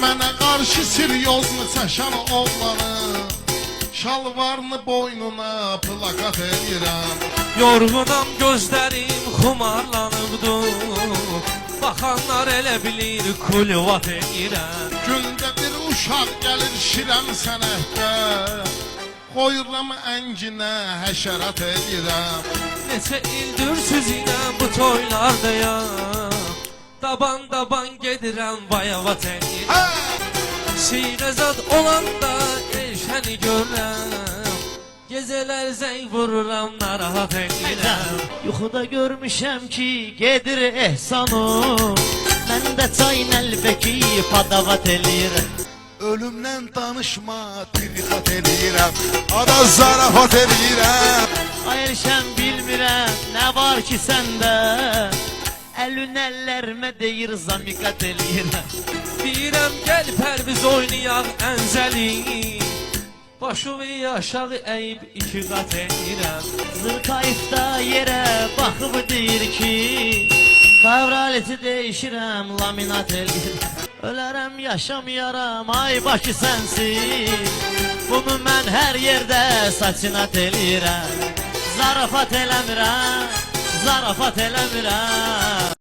Mənə qarşı siryozmu çəkən oğlanı, şalvarını boynuna plakat edirəm. Yorğunam, gözlərim xumarlanıbdı, baxanlar elə bilir kulvat edirəm. Gündə bir uşaq gəlir şirəm sənətdə, qoyuram ənginə həşərat edirəm. Neçə ildir sizinlə bu toylardayam, daban gedirəm, vayavat edirəm. Şiirəzad olanda elşəni görürəm, gecələr zəng vururam, narahat edirəm. Yuxuda görmüşəm ki gedir ehsanım, mən də çayın əlbəki padavat eləyirəm. Ölümdən danışma, tirikat edirəm, ada zarafat edirəm. Ayırşəm bilmirəm nə var ki səndə, əlün əllərimə deyir zamiqat eləyirəm. Deyirəm gəl pərviz oynayaq ənzəli, başımı aşağı əyib iki qat edirəm. Zırtayıfda yerə baxıb deyir ki, kavraleti değişirəm, laminat eləyirəm. Ölərəm, yaşamayaram, ay Bakı sənsin, bunu mən hər yerdə saçinat eləyirəm. Zarafat eləmirəm, zarafat eləmirəm.